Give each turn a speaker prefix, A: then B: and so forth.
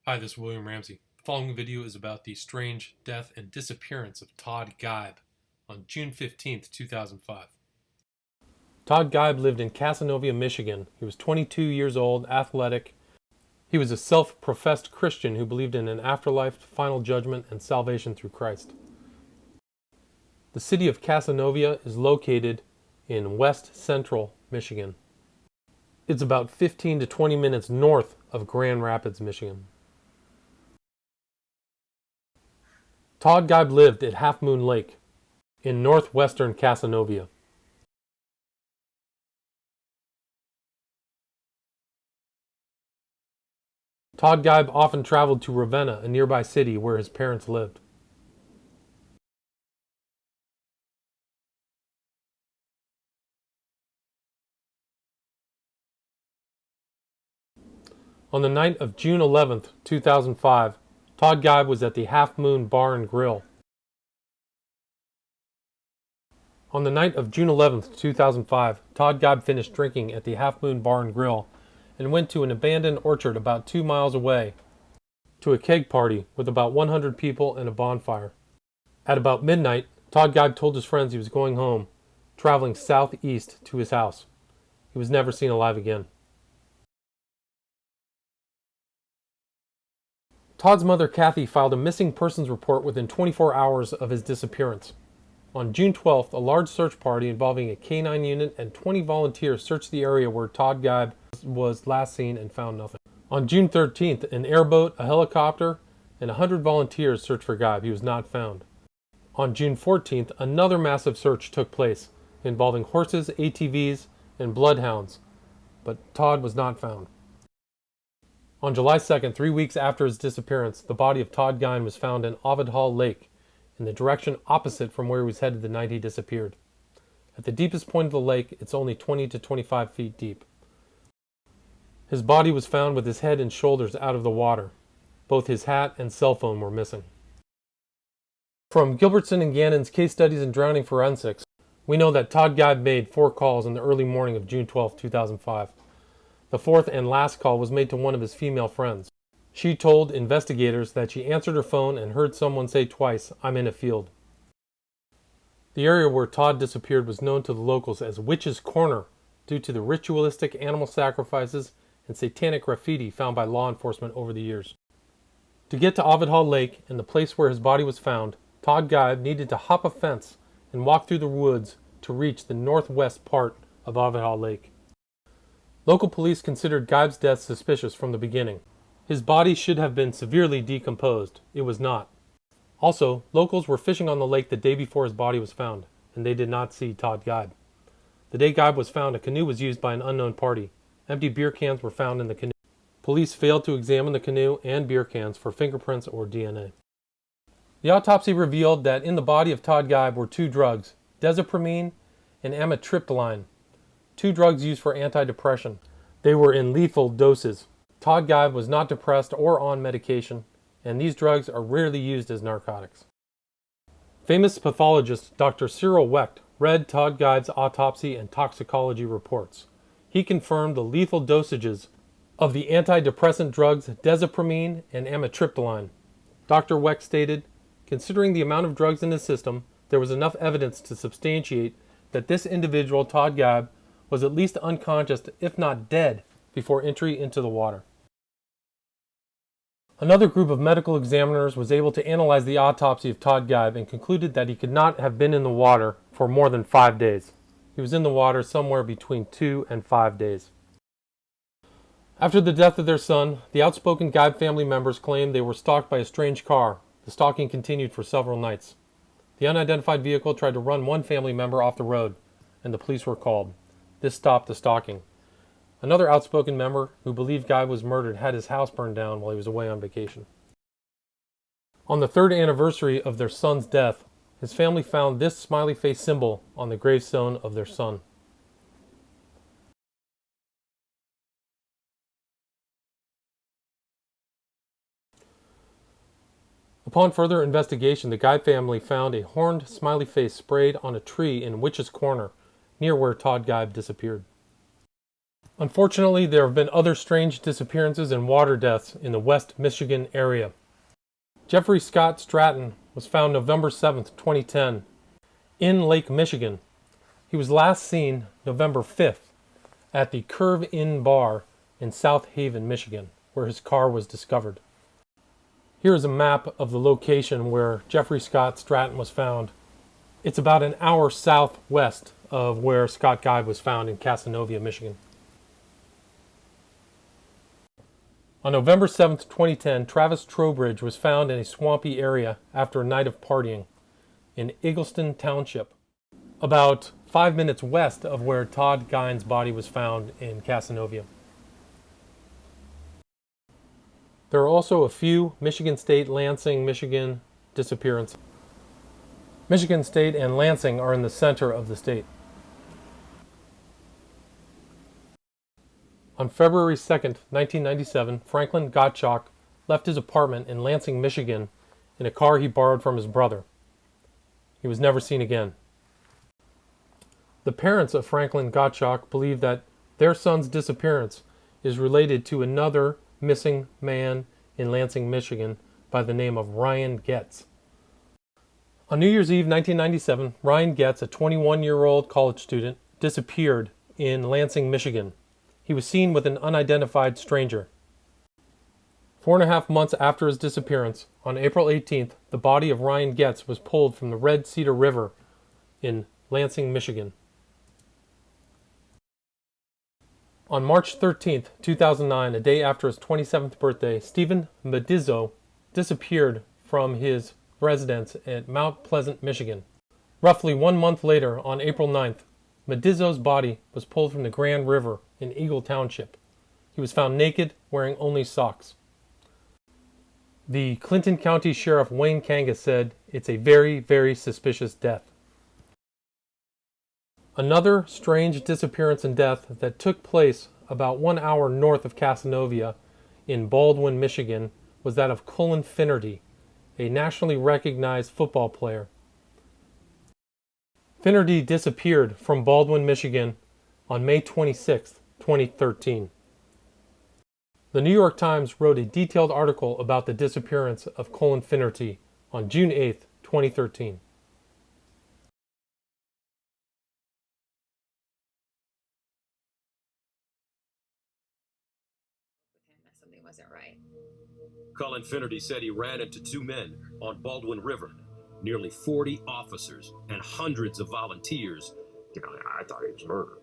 A: Hi, this is William Ramsey. The following video is about the strange death and disappearance of Todd Geib on June 15th, 2005. Todd Geib lived in Casanova, Michigan. He was 22 years old, athletic. He was a self-professed Christian who believed in an afterlife, final judgment, and salvation through Christ. The city of Casanova is located in west central Michigan. It's about 15 to 20 minutes north of Grand Rapids, Michigan. Todd Geib lived at Half Moon Lake in northwestern Casanova. Todd Geib often traveled to Ravenna, a nearby city where his parents lived. On the night of June 11th, 2005, Todd Geib was at the Half Moon Bar and Grill. On the night of June 11th, 2005, Todd Geib finished drinking at the Half Moon Bar and Grill and went to an abandoned orchard about 2 miles away to a keg party with about 100 people and a bonfire. At about midnight, Todd Geib told his friends he was going home, traveling southeast to his house. He was never seen alive again. Todd's mother, Kathy, filed a missing persons report within 24 hours of his disappearance. On June 12th, a large search party involving a K-9 unit and 20 volunteers searched the area where Todd Geib was last seen and found nothing. On June 13th, an airboat, a helicopter, and 100 volunteers searched for Geib. He was not found. On June 14th, another massive search took place involving horses, ATVs, and bloodhounds, but Todd was not found. On July 2nd, 3 weeks after his disappearance, the body of Todd Geib was found in Hall Lake, in the direction opposite from where he was headed the night he disappeared. At the deepest point of the lake, it's only 20 to 25 feet deep. His body was found with his head and shoulders out of the water. Both his hat and cell phone were missing. From Gilbertson and Gannon's Case Studies in Drowning Forensics, we know that Todd Geib made 4 calls in the early morning of June 12, 2005. The fourth and last call was made to one of his female friends. She told investigators that she answered her phone and heard someone say twice, "I'm in a field." The area where Todd disappeared was known to the locals as Witch's Corner due to the ritualistic animal sacrifices and satanic graffiti found by law enforcement over the years. To get to Hall Lake and the place where his body was found, Todd Geib needed to hop a fence and walk through the woods to reach the northwest part of Hall Lake. Local police considered Geib's death suspicious from the beginning. His body should have been severely decomposed. It was not. Also, locals were fishing on the lake the day before his body was found, and they did not see Todd Geib. The day Geib was found, a canoe was used by an unknown party. Empty beer cans were found in the canoe. Police failed to examine the canoe and beer cans for fingerprints or DNA. The autopsy revealed that in the body of Todd Geib were 2 drugs, desipramine and amitriptyline, 2 drugs used for antidepressant. They were in lethal doses. Todd Geib was not depressed or on medication, and these drugs are rarely used as narcotics. Famous pathologist Dr. Cyril Wecht read Todd Geib's autopsy and toxicology reports. He confirmed the lethal dosages of the antidepressant drugs desipramine and amitriptyline. Dr. Wecht stated, "Considering the amount of drugs in his system, there was enough evidence to substantiate that this individual, Todd Geib, was at least unconscious, if not dead, before entry into the water." Another group of medical examiners was able to analyze the autopsy of Todd Geib and concluded that he could not have been in the water for more than 5 days. He was in the water somewhere between 2 and 5 days. After the death of their son, the outspoken Geib family members claimed they were stalked by a strange car. The stalking continued for several nights. The unidentified vehicle tried to run one family member off the road, and the police were called. This stopped the stalking. Another outspoken member who believed Geib was murdered had his house burned down while he was away on vacation. On the 3rd anniversary of their son's death, his family found this smiley face symbol on the gravestone of their son. Upon further investigation, the Geib family found a horned smiley face sprayed on a tree in Witch's Corner, near where Todd Geib disappeared. Unfortunately, there have been other strange disappearances and water deaths in the West Michigan area. Jeffrey Scott Stratton was found November 7th, 2010, in Lake Michigan. He was last seen November 5th at the Curve Inn Bar in South Haven, Michigan, where his car was discovered. Here is a map of the location where Jeffrey Scott Stratton was found. It's about an hour southwest of where Scott Geib was found in Casanova, Michigan. On November 7, 2010, Travis Trowbridge was found in a swampy area after a night of partying in Eggleston Township, about 5 minutes west of where Todd Gu's body was found in Casanova. There are also a few Michigan State, Lansing, Michigan disappearances. Michigan State and Lansing are in the center of the state. On February 2, 1997, Franklin Gottshalk left his apartment in Lansing, Michigan in a car he borrowed from his brother. He was never seen again. The parents of Franklin Gottshalk believe that their son's disappearance is related to another missing man in Lansing, Michigan by the name of Ryan Getz. On New Year's Eve 1997, Ryan Getz, a 21-year-old college student, disappeared in Lansing, Michigan. He was seen with an unidentified stranger. 4.5 months after his disappearance, on April 18th, the body of Ryan Getz was pulled from the Red Cedar River in Lansing, Michigan. On March 13th, 2009, a day after his 27th birthday, Stephen Mbidizo disappeared from his residence at Mount Pleasant, Michigan. Roughly 1 month later, on April 9th, Mbidizo's body was pulled from the Grand River in Eagle Township. He was found naked, wearing only socks. The Clinton County Sheriff Wayne Kangas said, "It's a very, very suspicious death." Another strange disappearance and death that took place about 1 hour north of Casanova in Baldwin, Michigan, was that of Collen Firtney, a nationally recognized football player. Firtney disappeared from Baldwin, Michigan on May 26, 2013. The New York Times wrote a detailed article about the disappearance of Collen Firtney on June 8, 2013.
B: Something wasn't right.
C: Collen Firtney said he ran into two men on Baldwin River. Nearly 40 officers and hundreds of volunteers.
D: I thought he was murdered.